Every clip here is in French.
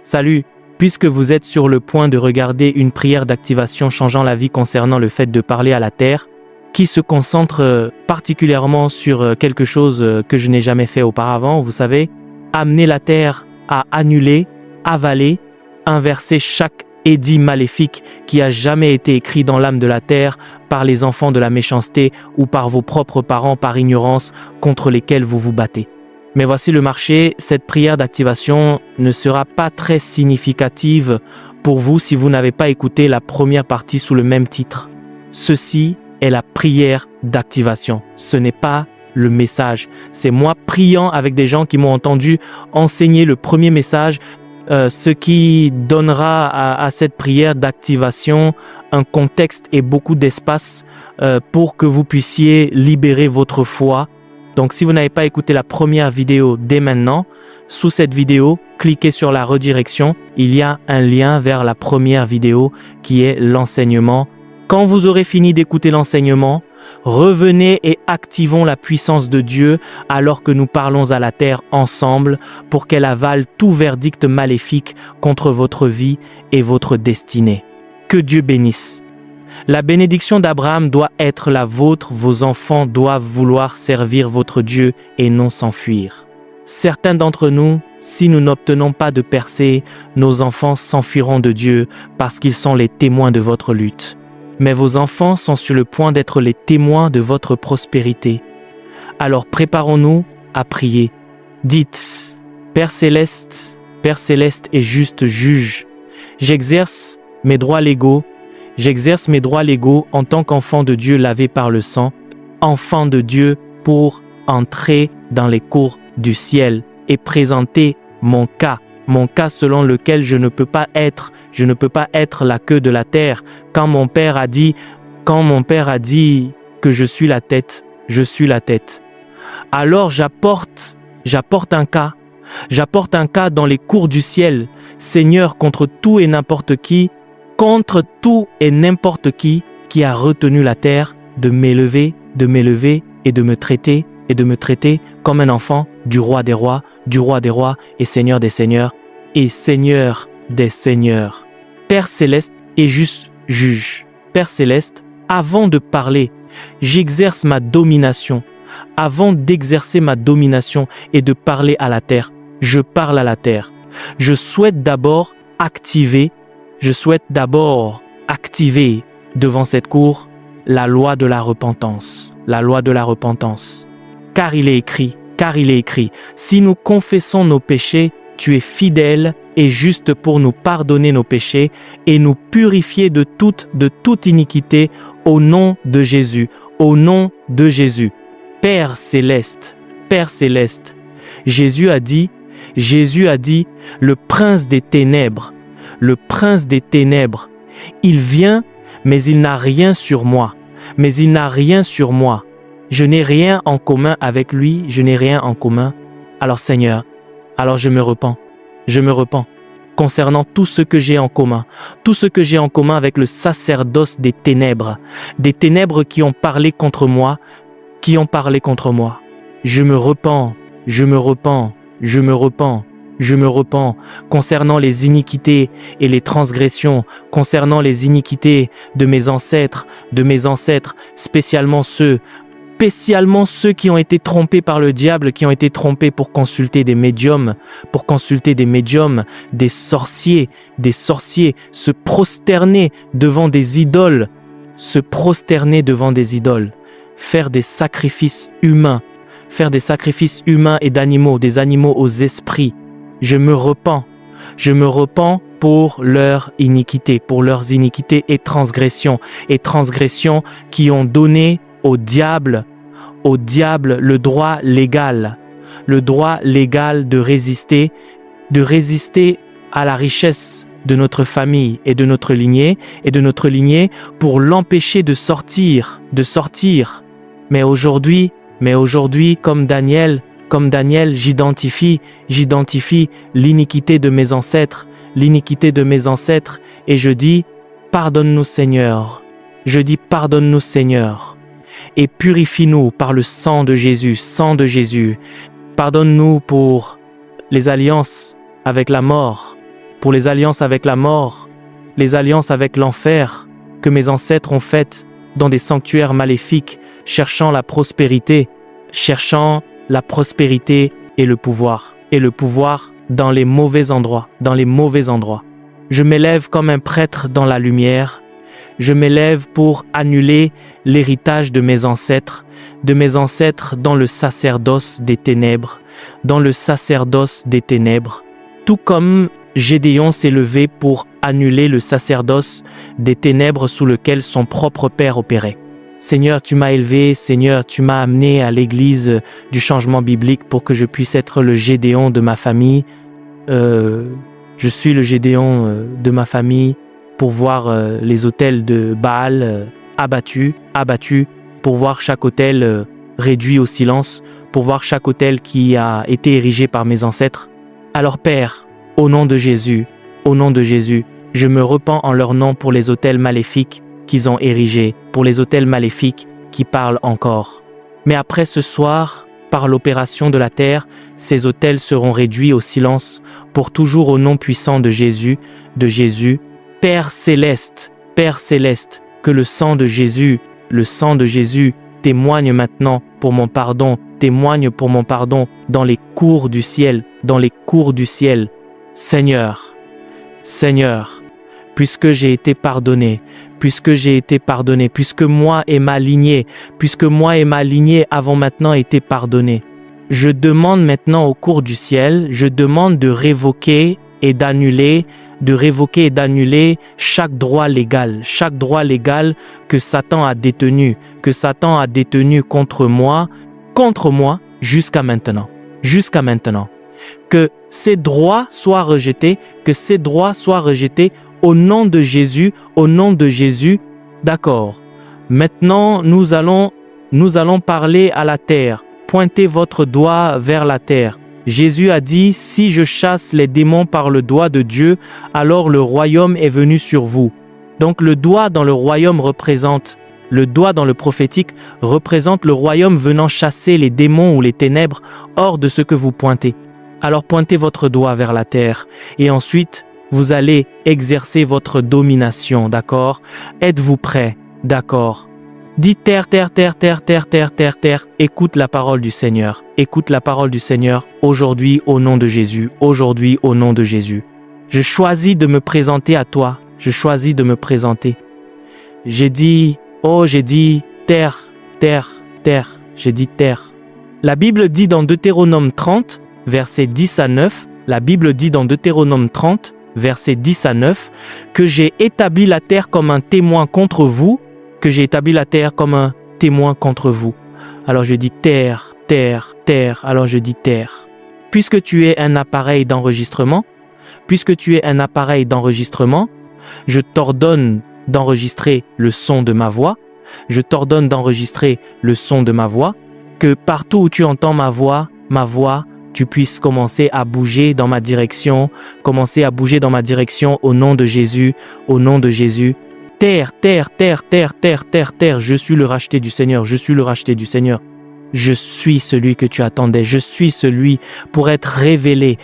Salut, puisque vous êtes sur le point de regarder une prière d'activation changeant la vie concernant le fait de parler à la terre, qui se concentre particulièrement sur quelque chose que je n'ai jamais fait auparavant, vous savez, amener la terre à annuler, avaler, inverser chaque édit maléfique qui a jamais été écrit dans l'âme de la terre par les enfants de la méchanceté ou par vos propres parents par ignorance contre lesquels vous vous battez. Mais voici le marché, cette prière d'activation ne sera pas très significative pour vous si vous n'avez pas écouté la première partie sous le même titre. Ceci est la prière d'activation. Ce n'est pas le message. C'est moi priant avec des gens qui m'ont entendu enseigner le premier message, ce qui donnera à cette prière d'activation un contexte et beaucoup d'espace pour que vous puissiez libérer votre foi. Donc, si vous n'avez pas écouté la première vidéo dès maintenant, sous cette vidéo, cliquez sur la redirection. Il y a un lien vers la première vidéo qui est l'enseignement. Quand vous aurez fini d'écouter l'enseignement, revenez et activons la puissance de Dieu alors que nous parlons à la terre ensemble pour qu'elle avale tout verdict maléfique contre votre vie et votre destinée. Que Dieu bénisse. La bénédiction d'Abraham doit être la vôtre, vos enfants doivent vouloir servir votre Dieu et non s'enfuir. Certains d'entre nous, si nous n'obtenons pas de percée, nos enfants s'enfuiront de Dieu parce qu'ils sont les témoins de votre lutte. Mais vos enfants sont sur le point d'être les témoins de votre prospérité. Alors préparons-nous à prier. Dites, Père céleste et juste juge, j'exerce mes droits légaux en tant qu'enfant de Dieu lavé par le sang, enfant de Dieu pour entrer dans les cours du ciel et présenter mon cas selon lequel je ne peux pas être la queue de la terre. Quand mon père a dit que je suis la tête, Alors j'apporte un cas dans les cours du ciel, Seigneur, contre tout et n'importe qui qui a retenu la terre de m'élever et de me traiter comme un enfant du roi des rois et Seigneur des seigneurs et Seigneur des seigneurs. Père céleste et juste juge. Père céleste, avant de parler, j'exerce ma domination. Avant d'exercer ma domination et de parler à la terre, je parle à la terre. Je souhaite d'abord activer devant cette cour la loi de la repentance. Car il est écrit, si nous confessons nos péchés, tu es fidèle et juste pour nous pardonner nos péchés et nous purifier de toute iniquité au nom de Jésus. Père céleste, Jésus a dit, le prince des ténèbres, il vient, mais il n'a rien sur moi. Je n'ai rien en commun avec lui, Alors Seigneur, je me repens concernant tout ce que j'ai en commun, avec le sacerdoce des ténèbres qui ont parlé contre moi, Je me repens concernant les iniquités et les transgressions, concernant les iniquités de mes ancêtres, spécialement ceux qui ont été trompés par le diable, qui ont été trompés pour consulter des médiums, des sorciers, se prosterner devant des idoles, faire des sacrifices humains et d'animaux, des animaux aux esprits. Je me repens pour leurs iniquités et transgressions qui ont donné au diable le droit légal de résister à la richesse de notre famille et de notre lignée pour l'empêcher de sortir. Mais aujourd'hui, comme Daniel, j'identifie l'iniquité de mes ancêtres, et je dis, pardonne-nous Seigneur, et purifie-nous par le sang de Jésus, Pardonne-nous pour les alliances avec la mort, pour les alliances avec la mort, les alliances avec l'enfer que mes ancêtres ont faites dans des sanctuaires maléfiques, cherchant la prospérité et le pouvoir dans les mauvais endroits, Je m'élève comme un prêtre dans la lumière. Je m'élève pour annuler l'héritage de mes ancêtres dans le sacerdoce des ténèbres, tout comme Gédéon s'est levé pour annuler le sacerdoce des ténèbres sous lequel son propre père opérait. Seigneur, tu m'as élevé, Seigneur, tu m'as amené à l'église du changement biblique pour que je puisse être le Gédéon de ma famille. Je suis le Gédéon de ma famille pour voir les autels de Baal abattus, pour voir chaque autel réduit au silence, pour voir chaque autel qui a été érigé par mes ancêtres. Alors Père, au nom de Jésus, je me repens en leur nom pour les autels maléfiques qu'ils ont érigés, pour les autels maléfiques qui parlent encore. Mais après ce soir, par l'opération de la terre, ces autels seront réduits au silence pour toujours au nom puissant de Jésus. Père céleste, que le sang de Jésus témoigne maintenant pour mon pardon, dans les cours du ciel, Seigneur, puisque j'ai été pardonné, puisque moi et ma lignée avons maintenant été pardonnés, je demande maintenant au cours du ciel, je demande de révoquer et d'annuler chaque droit légal que Satan a détenu contre moi jusqu'à maintenant. Que ces droits soient rejetés, au nom de Jésus. D'accord. Maintenant, nous allons parler à la terre. Pointez votre doigt vers la terre. Jésus a dit, si je chasse les démons par le doigt de Dieu, alors le royaume est venu sur vous. Donc le doigt dans le royaume le doigt dans le prophétique représente le royaume venant chasser les démons ou les ténèbres hors de ce que vous pointez. Alors pointez votre doigt vers la terre et ensuite vous allez exercer votre domination, d'accord? Êtes-vous prêts? D'accord. Dis terre, écoute la parole du Seigneur. Aujourd'hui au nom de Jésus. Je choisis de me présenter à toi. J'ai dit terre. J'ai dit terre. La Bible dit dans Deutéronome 30, versets 10 à 9, que j'ai établi la terre comme un témoin contre vous, Alors je dis terre. Alors je dis terre. Puisque tu es un appareil d'enregistrement, je t'ordonne d'enregistrer le son de ma voix. Que partout où tu entends ma voix, tu puisses commencer à bouger dans ma direction, au nom de Jésus. Terre, je suis le racheté du Seigneur. Je suis celui que tu attendais, je suis celui pour être révélé.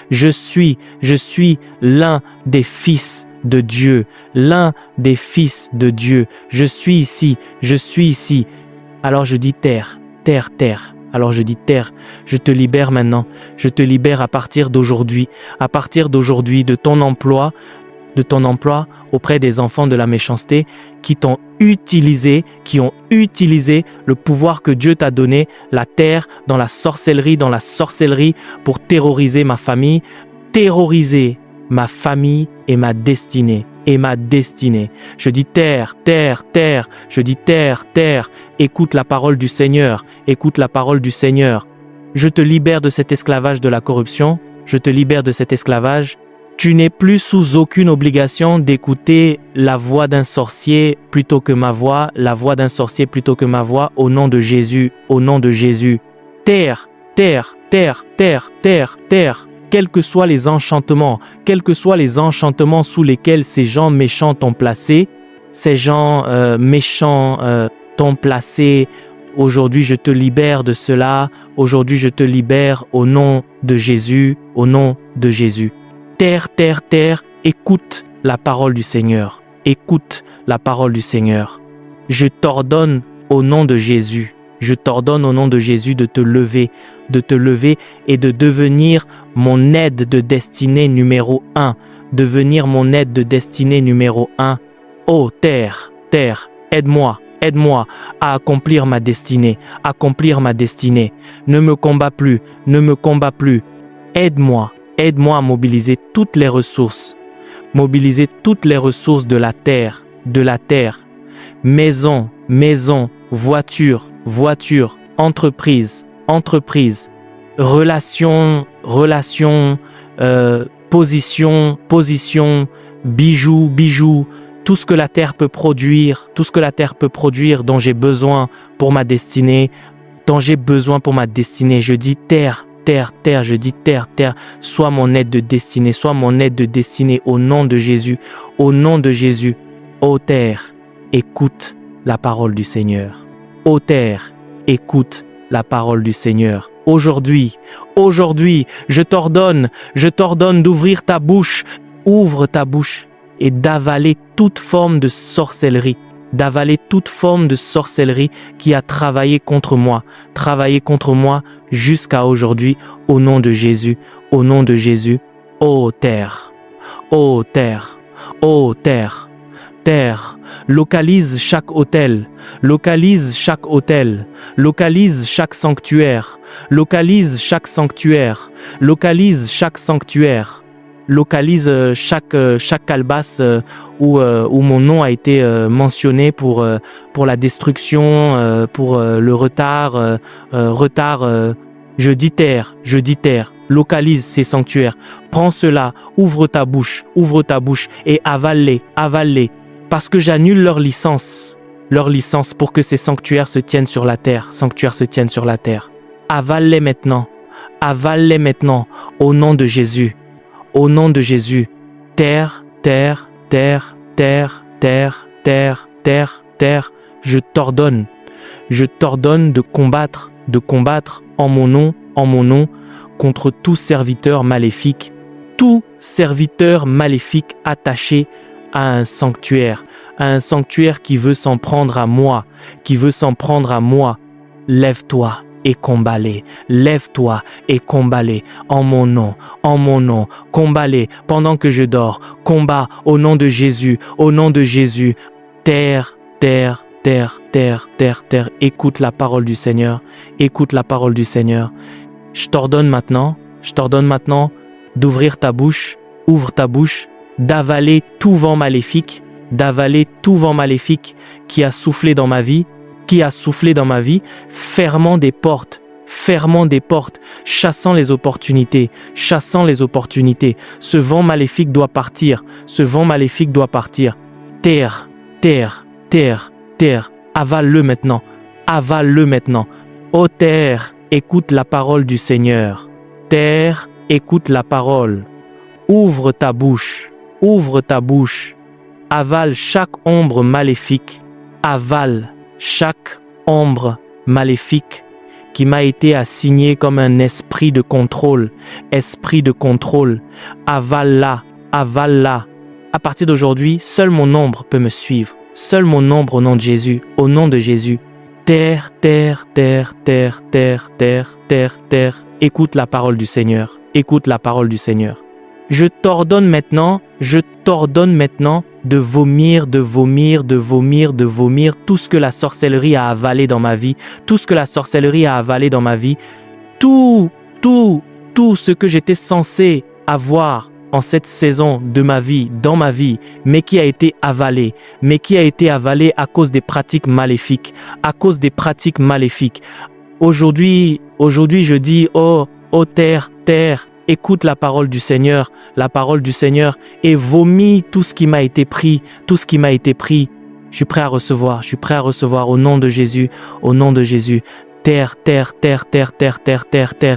Je suis l'un des fils de Dieu, Je suis ici. Alors je dis terre. Je te libère maintenant. Je te libère à partir d'aujourd'hui, de ton emploi auprès des enfants de la méchanceté qui ont utilisé le pouvoir que Dieu t'a donné, la terre, dans la sorcellerie, pour terroriser ma famille et ma destinée. Je dis terre. Écoute la parole du Seigneur. Je te libère de cet esclavage de la corruption. Tu n'es plus sous aucune obligation d'écouter la voix d'un sorcier plutôt que ma voix, au nom de Jésus. Terre. Quels que soient les enchantements sous lesquels ces gens méchants t'ont placé, aujourd'hui je te libère de cela, au nom de Jésus. Terre, terre, terre, écoute la parole du Seigneur. Écoute la parole du Seigneur. Je t'ordonne au nom de Jésus. Je t'ordonne au nom de Jésus de te lever et de devenir mon aide de destinée numéro 1. Devenir mon aide de destinée numéro 1. Oh terre, terre, aide-moi à accomplir ma destinée, Ne me combats plus, Aide-moi à mobiliser toutes les ressources de la terre, maison, voiture, entreprise, relation, position, bijoux, tout ce que la terre peut produire, dont j'ai besoin pour ma destinée, Je dis terre, je dis terre, sois mon aide de destinée, au nom de Jésus, Ô terre, écoute la parole du Seigneur. Ô terre, écoute la parole du Seigneur. Aujourd'hui, je t'ordonne d'ouvrir ta bouche, ouvre ta bouche et d'avaler toute forme de sorcellerie, qui a travaillé contre moi jusqu'à aujourd'hui, au nom de Jésus. Ô terre, terre, localise chaque autel, localise chaque sanctuaire, localise chaque calebasse où mon nom a été mentionné pour la destruction, pour le retard. Je dis terre, localise ces sanctuaires. Prends cela, ouvre ta bouche et avale-les, parce que j'annule leur licence pour que ces sanctuaires se tiennent sur la terre, Avale-les maintenant, au nom de Jésus. Terre, je t'ordonne de combattre en mon nom contre tout serviteur maléfique attaché à un sanctuaire qui veut s'en prendre à moi, Lève-toi et combat-les, en mon nom, combat-les pendant que je dors, combat au nom de Jésus, terre, écoute la parole du Seigneur, Je t'ordonne maintenant d'ouvrir ta bouche, d'avaler tout vent maléfique, qui a soufflé dans ma vie, fermant des portes, chassant les opportunités. Ce vent maléfique doit partir. Terre, avale-le maintenant. Ô terre, écoute la parole du Seigneur. Terre, écoute la parole. Ouvre ta bouche. Avale chaque ombre maléfique. Qui m'a été assigné comme un esprit de contrôle. Avale-la. À partir d'aujourd'hui, seul mon ombre peut me suivre. Seul mon ombre au nom de Jésus. Terre. Écoute la parole du Seigneur. Je t'ordonne maintenant de vomir tout ce que la sorcellerie a avalé dans ma vie, tout ce que j'étais censé avoir en cette saison de ma vie, dans ma vie, mais qui a été avalé à cause des pratiques maléfiques, Aujourd'hui, je dis, oh terre, écoute la parole du Seigneur, et vomis tout ce qui m'a été pris, Je suis prêt à recevoir, au nom de Jésus, Terre,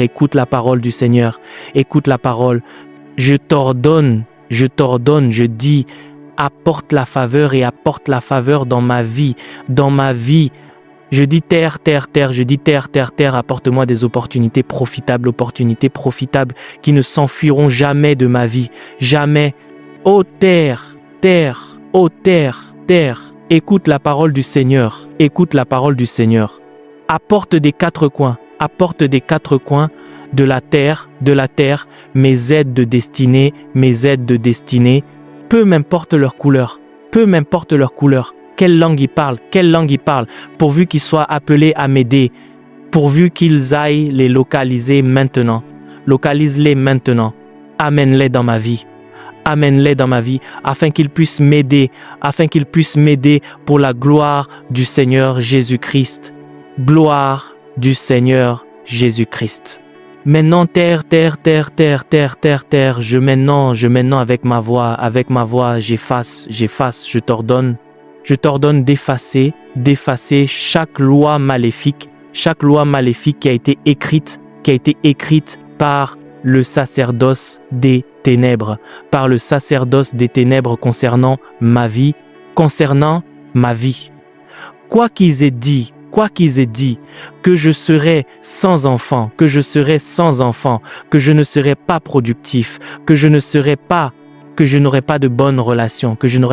écoute la parole du Seigneur, Je t'ordonne, je dis, apporte la faveur dans ma vie, Je dis terre, terre, terre, je dis terre, terre, terre, apporte-moi des opportunités profitables qui ne s'enfuiront jamais de ma vie, jamais. Ô terre, terre, ô terre, terre, écoute la parole du Seigneur, écoute la parole du Seigneur. Apporte des quatre coins de la terre, mes aides de destinée, peu m'importe leur couleur, quelle langue ils parlent, pourvu qu'ils soient appelés à m'aider, pourvu qu'ils aillent les localiser maintenant, localise-les maintenant, amène-les dans ma vie, afin qu'ils puissent m'aider, pour la gloire du Seigneur Jésus-Christ, gloire du Seigneur Jésus-Christ. Maintenant, terre, je maintenant avec ma voix, j'efface, je t'ordonne d'effacer chaque loi maléfique qui a été écrite par le sacerdoce des ténèbres, concernant ma vie. Quoi qu'ils aient dit, que je serai sans enfant, que je ne serai pas productif, que je n'aurai pas de bonnes relations, que je ne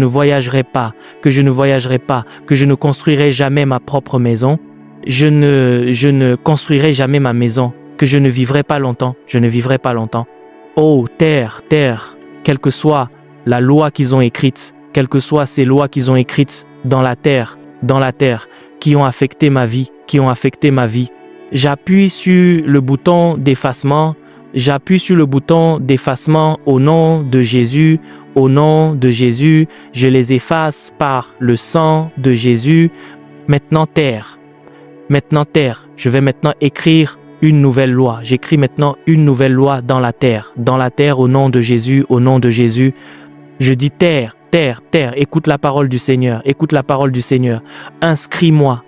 voyagerai pas, que je ne construirai jamais ma propre maison, je ne construirai jamais ma maison, que je ne vivrai pas longtemps. Oh terre, quelle que soit la loi qu'ils ont écrite, quelles que soient ces lois qu'ils ont écrites dans la terre, qui ont affecté ma vie, j'appuie sur le bouton d'effacement, au nom de Jésus, je les efface par le sang de Jésus. Maintenant terre, je vais maintenant écrire une nouvelle loi. J'écris maintenant une nouvelle loi dans la terre, au nom de Jésus, Je dis terre, écoute la parole du Seigneur. Inscris-moi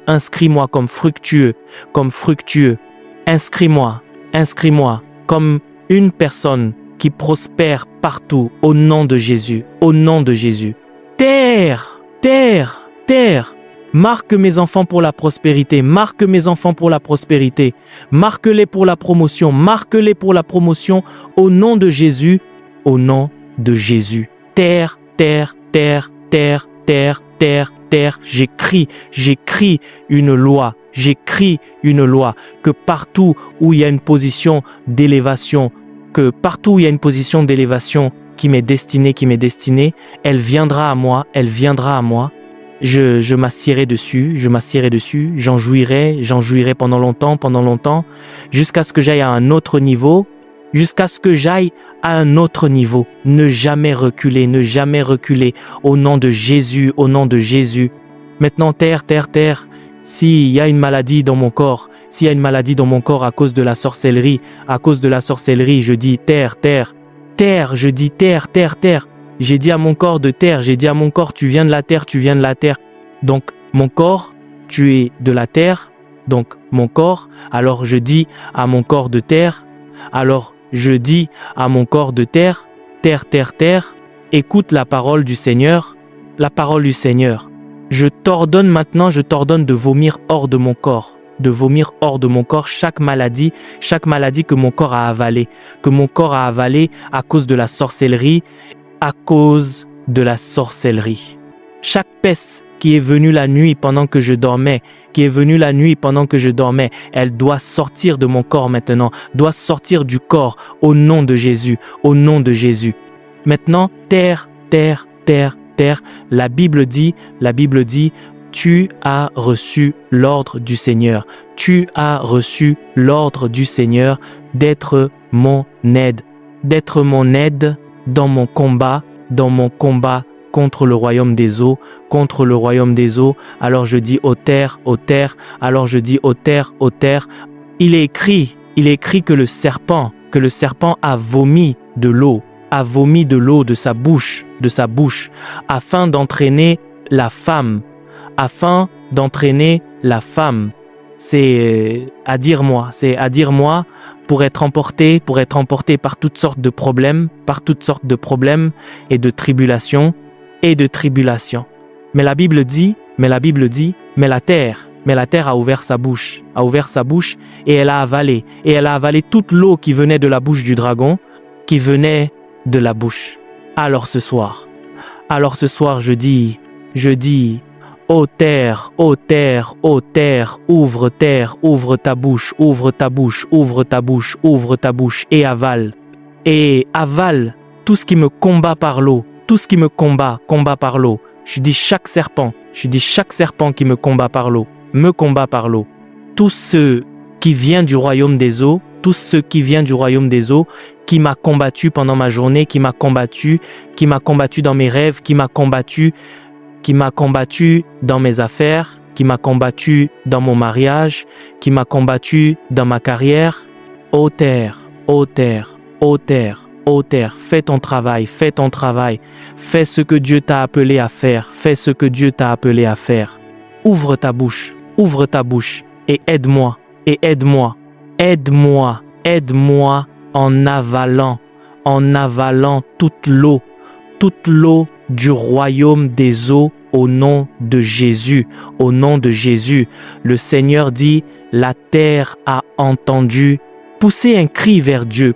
comme fructueux. Inscris-moi comme une personne qui prospère partout au nom de Jésus. Terre. Marque mes enfants pour la prospérité. Marque-les pour la promotion. Au nom de Jésus. Terre. J'écris une loi. Que partout où il y a une position d'élévation, qui m'est destinée, elle viendra à moi. Je m'assierai dessus, j'en jouirai pendant longtemps, jusqu'à ce que j'aille à un autre niveau, ne jamais reculer, au nom de Jésus. Maintenant, terre, s'il y a une maladie dans mon corps, à cause de la sorcellerie, je dis terre, J'ai dit à mon corps de terre, tu viens de la terre. Donc, mon corps, tu es de la terre. Donc, mon corps, alors je dis à mon corps de terre, terre, écoute la parole du Seigneur. Je t'ordonne de vomir hors de mon corps. Chaque maladie que mon corps a avalée, à cause de la sorcellerie, Chaque peste qui est venue la nuit pendant que je dormais, elle doit sortir de mon corps maintenant, doit sortir du corps, au nom de Jésus. Maintenant, terre, la Bible dit, tu as reçu l'ordre du Seigneur. D'être mon aide dans mon combat contre le royaume des eaux. Alors je dis ô terre. Il est écrit que le serpent a vomi de l'eau de sa bouche, afin d'entraîner la femme. C'est à dire moi, pour être emporté par toutes sortes de problèmes et de tribulations. Mais la Bible dit Mais la Bible dit, mais la terre a ouvert sa bouche, et elle a avalé toute l'eau qui venait de la bouche du dragon, qui venait de la bouche. Alors ce soir, je dis, ô terre, ouvre ta bouche, et avale tout ce qui me combat par l'eau, tout ce qui me combat par l'eau. Je dis chaque serpent qui me combat par l'eau, Tout ce qui vient du royaume des eaux, qui m'a combattu pendant ma journée, qui m'a combattu dans mes rêves, qui m'a combattu dans mes affaires, qui m'a combattu dans mon mariage, qui m'a combattu dans ma carrière. Ô terre, fais ton travail, fais ce que Dieu t'a appelé à faire, Ouvre ta bouche, et aide-moi, en avalant toute l'eau du royaume des eaux au nom de Jésus. Le Seigneur dit, la terre a entendu. Poussez un cri vers Dieu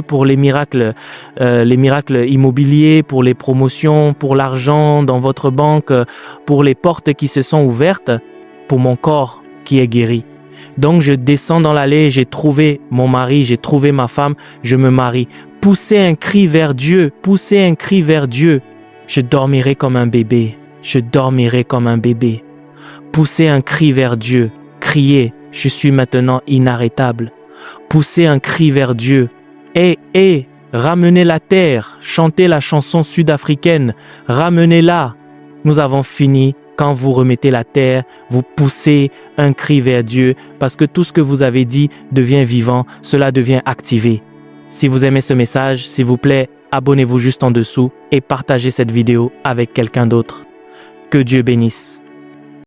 pour les miracles immobiliers, pour les promotions, pour l'argent dans votre banque, pour les portes qui se sont ouvertes, pour mon corps qui est guéri. Donc je descends dans l'allée, j'ai trouvé mon mari, j'ai trouvé ma femme, je me marie. Poussez un cri vers Dieu. Je dormirai comme un bébé. Poussez un cri vers Dieu. Criez, je suis maintenant inarrêtable. Poussez un cri vers Dieu. Ramenez la terre. Chantez la chanson sud-africaine. Ramenez-la. Nous avons fini. Quand vous remettez la terre, vous poussez un cri vers Dieu parce que tout ce que vous avez dit devient vivant, cela devient activé. Si vous aimez ce message, s'il vous plaît, abonnez-vous juste en dessous et partagez cette vidéo avec quelqu'un d'autre. Que Dieu bénisse.